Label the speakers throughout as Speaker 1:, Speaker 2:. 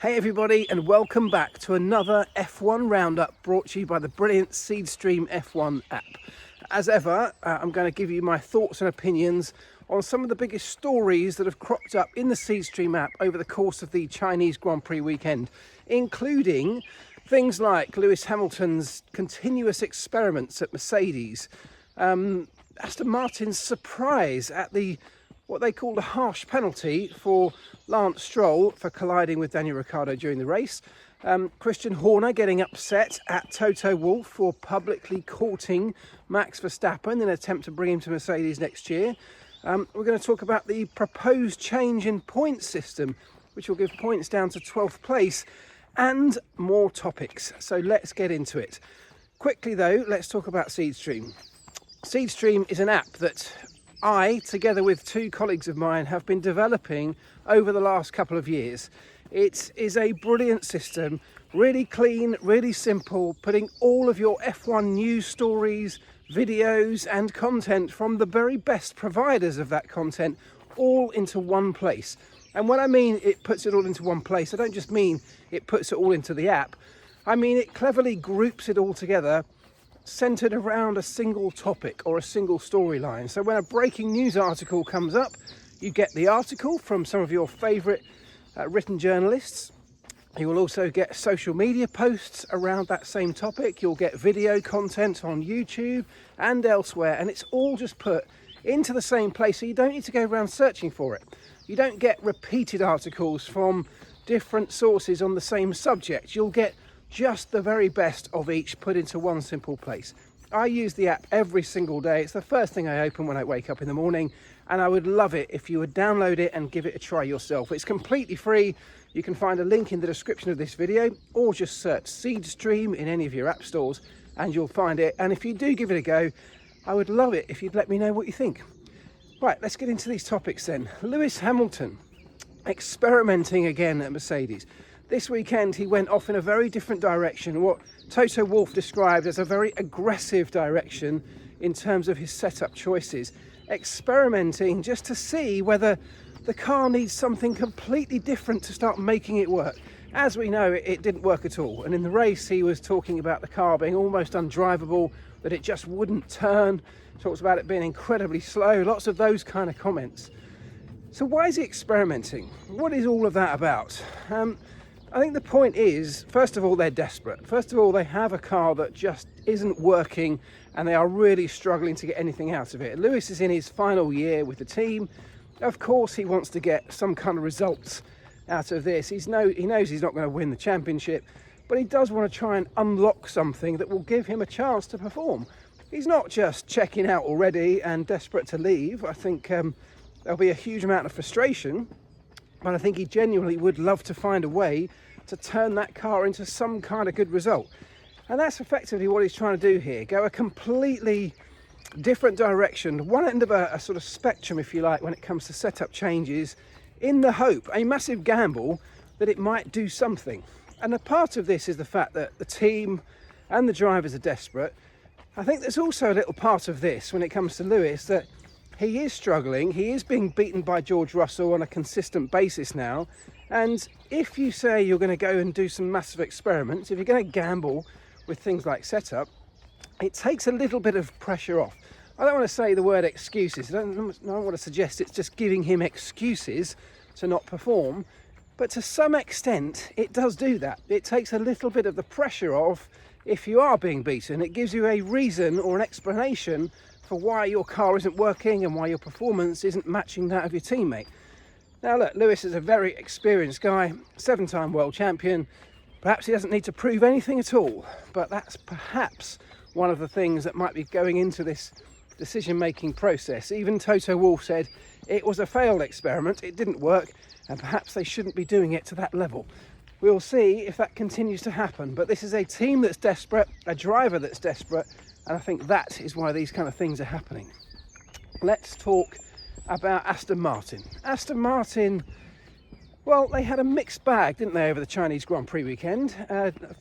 Speaker 1: Hey everybody, and welcome back to another F1 roundup brought to you by the brilliant SeedStream F1 app. As ever, I'm going to give you my thoughts and opinions on some of the biggest stories that have cropped up in the SeedStream app over the course of the Chinese Grand Prix weekend, including things like Lewis Hamilton's continuous experiments at Mercedes, Aston Martin's surprise at what they call the harsh penalty for Lance Stroll for colliding with Daniel Ricciardo during the race. Christian Horner getting upset at Toto Wolff for publicly courting Max Verstappen in an attempt to bring him to Mercedes next year. We're going to talk about the proposed change in points system, which will give points down to 12th place, and more topics. So let's get into it. Quickly though, let's talk about SeedStream. SeedStream is an app that I, together with two colleagues of mine, have been developing over the last couple of years. It is a brilliant system, really clean, really simple, putting all of your F1 news stories, videos and content from the very best providers of that content all into one place. And when I mean it puts it all into one place, I don't just mean it puts it all into the app. I mean it cleverly groups it all together, centered around a single topic or a single storyline. So when a breaking news article comes up, you get the article from some of your favorite written journalists. You will also get social media posts around that same topic. You'll get video content on YouTube and elsewhere, and it's all just put into the same place, so you don't need to go around searching for it. You don't get repeated articles from different sources on the same subject. You'll get just the very best of each put into one simple place. I use the app every single day. It's the first thing I open when I wake up in the morning, and I would love it if you would download it and give it a try yourself. It's completely free. You can find a link in the description of this video, or just search SeedStream in any of your app stores and you'll find it. And if you do give it a go, I would love it if you'd let me know what you think. Right, let's get into these topics then. Lewis Hamilton experimenting again at Mercedes. This weekend he went off in a very different direction, what Toto Wolff described as a very aggressive direction in terms of his setup choices, experimenting just to see whether the car needs something completely different to start making it work. As we know, it didn't work at all, and in the race he was talking about the car being almost undrivable, that it just wouldn't turn, talks about it being incredibly slow, lots of those kind of comments. So why is he experimenting? What is all of that about? I think the point is, first of all, they're desperate. First of all, they have a car that just isn't working and they are really struggling to get anything out of it. Lewis is in his final year with the team. Of course, he wants to get some kind of results out of this. He knows he's not going to win the championship, but he does want to try and unlock something that will give him a chance to perform. He's not just checking out already and desperate to leave. I think there'll be a huge amount of frustration, but I think he genuinely would love to find a way to turn that car into some kind of good result. And that's effectively what he's trying to do here, go a completely different direction, one end of a sort of spectrum, if you like, when it comes to setup changes, in the hope, a massive gamble, that it might do something. And a part of this is the fact that the team and the drivers are desperate. I think there's also a little part of this when it comes to Lewis, that he is struggling, he is being beaten by George Russell on a consistent basis now, and if you say you're going to go and do some massive experiments, if you're going to gamble with things like setup, it takes a little bit of pressure off. I don't want to say the word excuses, I don't want to suggest it's just giving him excuses to not perform, but to some extent it does do that. It takes a little bit of the pressure off if you are being beaten. It gives you a reason or an explanation for why your car isn't working and why your performance isn't matching that of your teammate. Now look, Lewis is a very experienced guy, 7-time world champion. Perhaps he doesn't need to prove anything at all, but that's perhaps one of the things that might be going into this decision-making process. Even Toto Wolff said it was a failed experiment, it didn't work, and perhaps they shouldn't be doing it to that level. We'll see if that continues to happen, but this is a team that's desperate, a driver that's desperate, and I think that is why these kind of things are happening. Let's talk about Aston Martin. Aston Martin, well, they had a mixed bag, didn't they, over the Chinese Grand Prix weekend.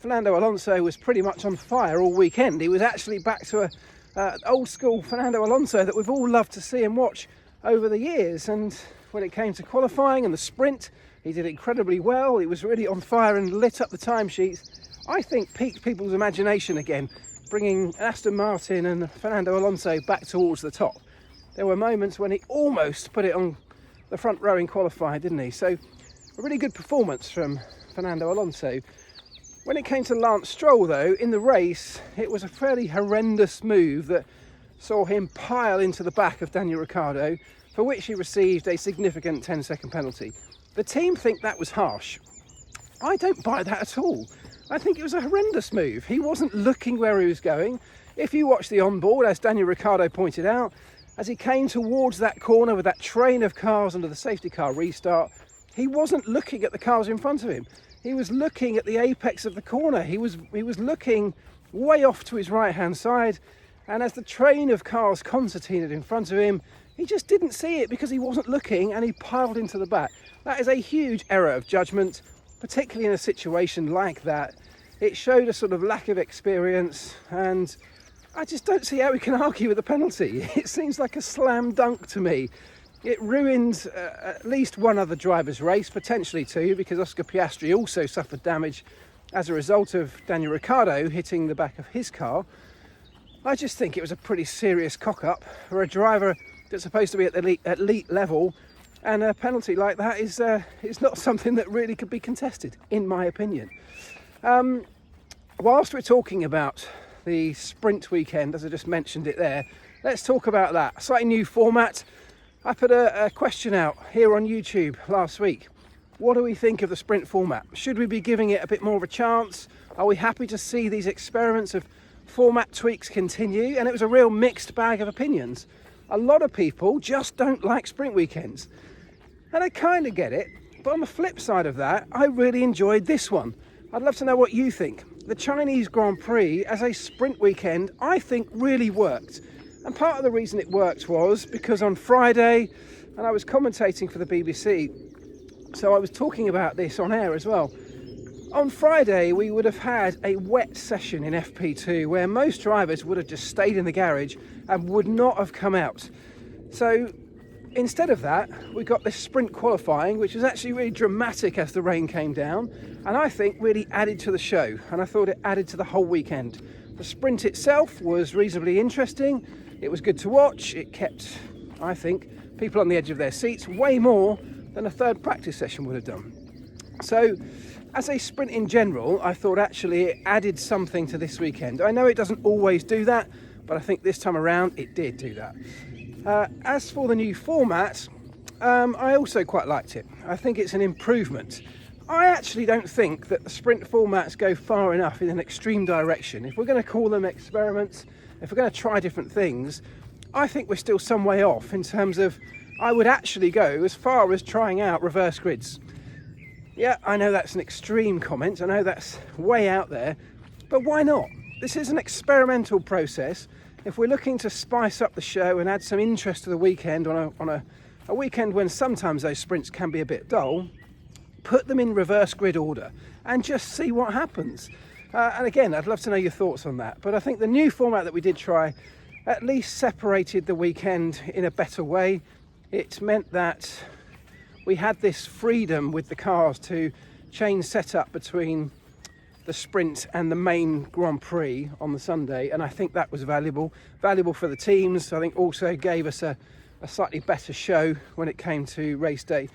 Speaker 1: Fernando Alonso was pretty much on fire all weekend. He was actually back to old school Fernando Alonso that we've all loved to see and watch over the years. And when it came to qualifying and the sprint, He did incredibly well. He was really on fire and lit up the timesheets. I think piqued people's imagination again, bringing Aston Martin and Fernando Alonso back towards the top. There were moments when he almost put it on the front row in qualifying, didn't he? So a really good performance from Fernando Alonso. When it came to Lance Stroll, though, in the race, it was a fairly horrendous move that saw him pile into the back of Daniel Ricciardo, for which he received a significant 10-second penalty. The team think that was harsh. I don't buy that at all. I think it was a horrendous move. He wasn't looking where he was going. If you watch the onboard, as Daniel Ricciardo pointed out, as he came towards that corner with that train of cars under the safety car restart, he wasn't looking at the cars in front of him. He was looking at the apex of the corner. He was looking way off to his right-hand side, and as the train of cars concertinaed in front of him, he just didn't see it because he wasn't looking, and he piled into the back. That is a huge error of judgment, particularly in a situation like that. It showed a sort of lack of experience, and I just don't see how we can argue with the penalty. It seems like a slam dunk to me. It ruined at least one other driver's race, potentially two, because Oscar Piastri also suffered damage as a result of Daniel Ricciardo hitting the back of his car. I just think it was a pretty serious cock-up for a driver that's supposed to be at the elite level, and a penalty like that is not something that really could be contested, in my opinion. Whilst we're talking about the sprint weekend, as I just mentioned it there, let's talk about that. A slightly new format. I put a question out here on YouTube last week. What do we think of the sprint format? Should we be giving it a bit more of a chance? Are we happy to see these experiments of format tweaks continue? And it was a real mixed bag of opinions. A lot of people just don't like sprint weekends. And I kind of get it. But on the flip side of that, I really enjoyed this one. I'd love to know what you think. The Chinese Grand Prix as a sprint weekend, I think really worked. And part of the reason it worked was because on Friday, and I was commentating for the BBC, so I was talking about this on air as well. On Friday, we would have had a wet session in FP2 where most drivers would have just stayed in the garage and would not have come out. So instead of that, we got this sprint qualifying, which was actually really dramatic as the rain came down, and I think really added to the show, and I thought it added to the whole weekend. The sprint itself was reasonably interesting. It was good to watch. It kept, I think, people on the edge of their seats way more than a third practice session would have done. So as a sprint in general, I thought actually it added something to this weekend. I know it doesn't always do that, but I think this time around it did do that. As for the new format, I also quite liked it. I think it's an improvement. I actually don't think that the sprint formats go far enough in an extreme direction. If we're going to call them experiments, if we're going to try different things, I think we're still some way off in terms of, I would actually go as far as trying out reverse grids. Yeah, I know that's an extreme comment. I know that's way out there, but why not? This is an experimental process. If we're looking to spice up the show and add some interest to the weekend on a weekend when sometimes those sprints can be a bit dull, put them in reverse grid order and just see what happens. And again, I'd love to know your thoughts on that. But I think the new format that we did try at least separated the weekend in a better way. It meant that we had this freedom with the cars to change setup between the sprint and the main Grand Prix on the Sunday, and I think that was valuable for the teams. I think also gave us a slightly better show when it came to race day.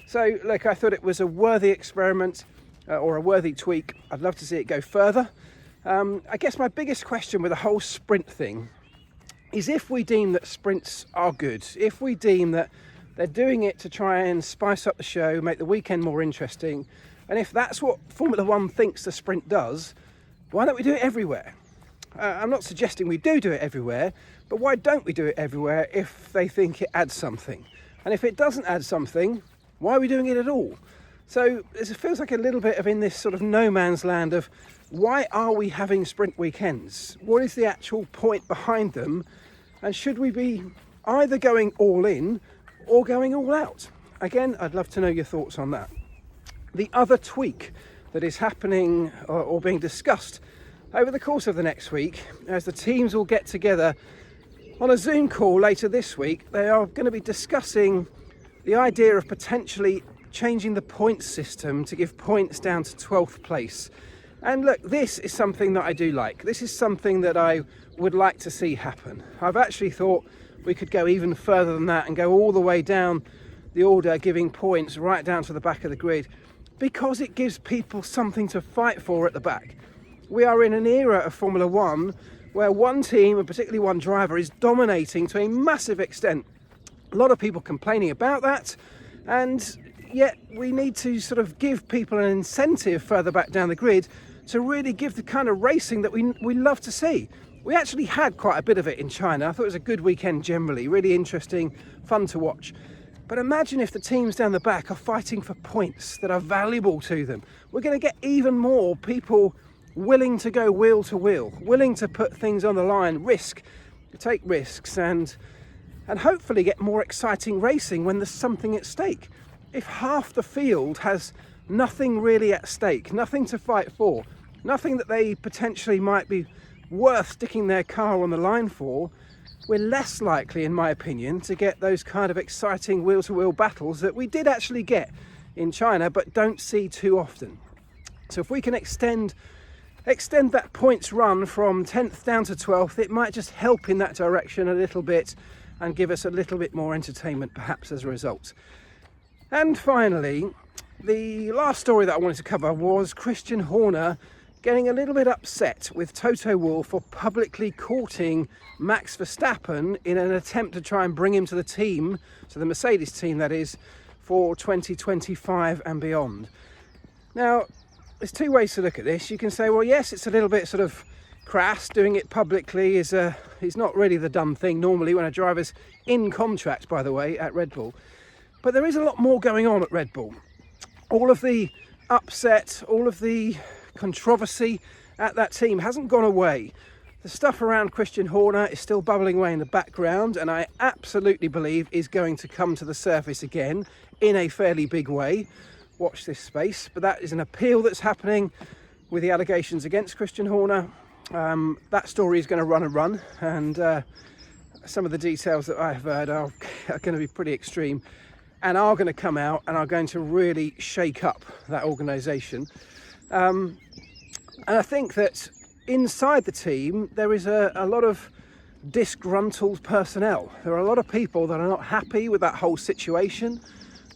Speaker 1: So look, I thought it was a worthy experiment or a worthy tweak. I'd love to see it go further. I guess my biggest question with the whole sprint thing is if we deem that sprints are good, if we deem that they're doing it to try and spice up the show, make the weekend more interesting, and if that's what Formula One thinks the sprint does, why don't we do it everywhere? I'm not suggesting we do it everywhere, but why don't we do it everywhere if they think it adds something? And if it doesn't add something, why are we doing it at all? So it feels like a little bit of in this sort of no man's land of why are we having sprint weekends? What is the actual point behind them? And should we be either going all in or going all out? Again, I'd love to know your thoughts on that. The other tweak that is happening or being discussed over the course of the next week, as the teams will get together on a Zoom call later this week, they are going to be discussing the idea of potentially changing the points system to give points down to 12th place. And look, this is something that I do like. This is something that I would like to see happen. I've actually thought we could go even further than that and go all the way down the order, giving points right down to the back of the grid, because it gives people something to fight for at the back. We are in an era of Formula One where one team, and particularly one driver, is dominating to a massive extent. A lot of people complaining about that, and yet we need to sort of give people an incentive further back down the grid to really give the kind of racing that we love to see. We actually had quite a bit of it in China. I thought it was a good weekend generally, really interesting, fun to watch. But imagine if the teams down the back are fighting for points that are valuable to them. We're going to get even more people willing to go wheel to wheel, willing to put things on the line, take risks, and hopefully get more exciting racing when there's something at stake. If half the field has nothing really at stake, nothing to fight for, nothing that they potentially might be worth sticking their car on the line for, we're less likely, in my opinion, to get those kind of exciting wheel-to-wheel battles that we did actually get in China but don't see too often. So if we can extend that points run from 10th down to 12th, it might just help in that direction a little bit and give us a little bit more entertainment perhaps as a result. And finally, the last story that I wanted to cover was Christian Horner getting a little bit upset with Toto Wolff for publicly courting Max Verstappen in an attempt to try and bring him to the team, to the Mercedes team that is, for 2025 and beyond. Now, there's two ways to look at this. You can say, well, yes, it's a little bit sort of crass. Doing it publicly is not really the done thing normally when a driver's in contract, by the way, at Red Bull. But there is a lot more going on at Red Bull. All of the upset, all of the controversy at that team hasn't gone away. The stuff around Christian Horner is still bubbling away in the background, and I absolutely believe is going to come to the surface again in a fairly big way. Watch this space. But that is an appeal that's happening with the allegations against Christian Horner. That story is going to run, and some of the details that I've heard are going to be pretty extreme and are going to come out and are going to really shake up that organisation. And I think that inside the team there is a lot of disgruntled personnel. There are a lot of people that are not happy with that whole situation.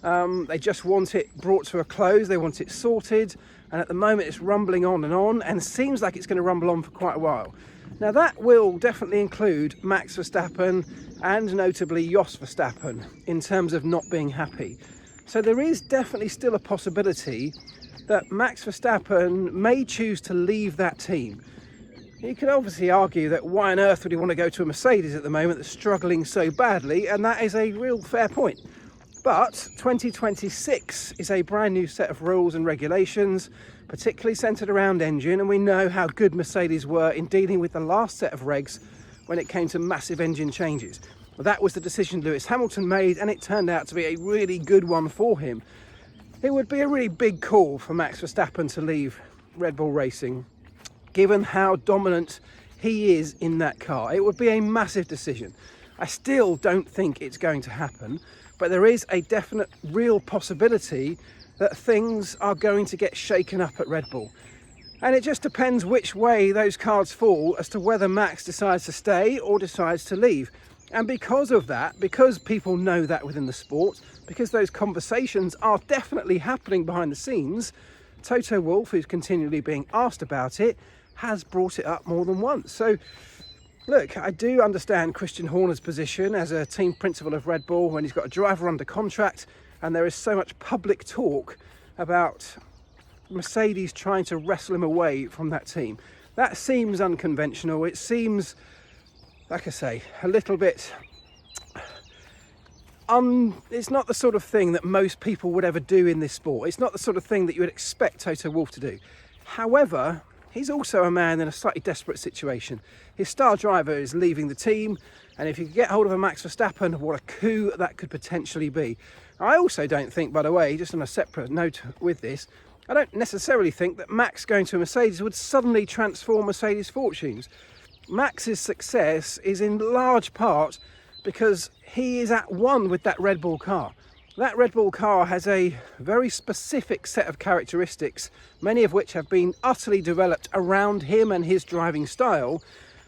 Speaker 1: They just want it brought to a close, they want it sorted, and at the moment it's rumbling on and seems like it's going to rumble on for quite a while. Now that will definitely include Max Verstappen and notably Jos Verstappen in terms of not being happy. So there is definitely still a possibility that Max Verstappen may choose to leave that team. You could obviously argue that why on earth would he want to go to a Mercedes at the moment that's struggling so badly, and that is a real fair point. But 2026 is a brand new set of rules and regulations, particularly centred around engine, and we know how good Mercedes were in dealing with the last set of regs when it came to massive engine changes. Well, that was the decision Lewis Hamilton made, and it turned out to be a really good one for him. It would be a really big call for Max Verstappen to leave Red Bull Racing, given how dominant he is in that car. It would be a massive decision. I still don't think it's going to happen, but there is a definite real possibility that things are going to get shaken up at Red Bull. And it just depends which way those cards fall as to whether Max decides to stay or decides to leave. And because of that, because people know that within the sport, because those conversations are definitely happening behind the scenes, Toto Wolff, who's continually being asked about it, has brought it up more than once. So look, I do understand Christian Horner's position as a team principal of Red Bull when he's got a driver under contract and there is so much public talk about Mercedes trying to wrestle him away from that team. That seems unconventional. It seems, like I say, a little bit it's not the sort of thing that most people would ever do in this sport. It's not the sort of thing that you would expect Toto Wolff to do. However, he's also a man in a slightly desperate situation. His star driver is leaving the team, and if you could get hold of a Max Verstappen, what a coup that could potentially be. I also don't think, by the way, just on a separate note with this, I don't necessarily think that Max going to a Mercedes would suddenly transform Mercedes' fortunes. Max's success is in large part because he is at one with that Red Bull car. That Red Bull car has a very specific set of characteristics, many of which have been utterly developed around him and his driving style,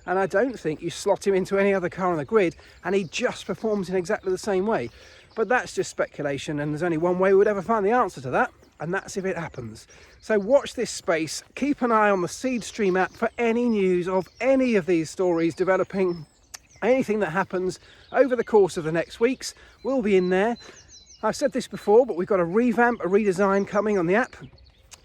Speaker 1: and I don't think you slot him into any other car on the grid and he just performs in exactly the same way. But that's just speculation, and there's only one way we'd ever find the answer to that, and that's if it happens. So watch this space, keep an eye on the SeedStream app for any news of any of these stories developing. Anything that happens over the course of the next weeks will be in there. I've said this before, but we've got a revamp, a redesign coming on the app,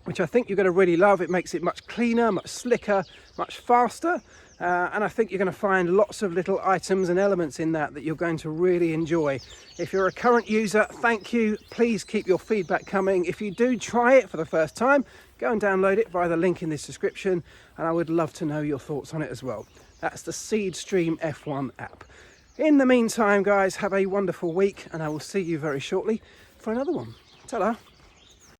Speaker 1: which I think you're going to really love. It makes it much cleaner, much slicker, much faster. And I think you're going to find lots of little items and elements in that you're going to really enjoy. If you're a current user, thank you. Please keep your feedback coming. If you do try it for the first time, go and download it via the link in this description. And I would love to know your thoughts on it as well. That's the SeedStream F1 app. In the meantime, guys, have a wonderful week, and I will see you very shortly for another one. Ta-da!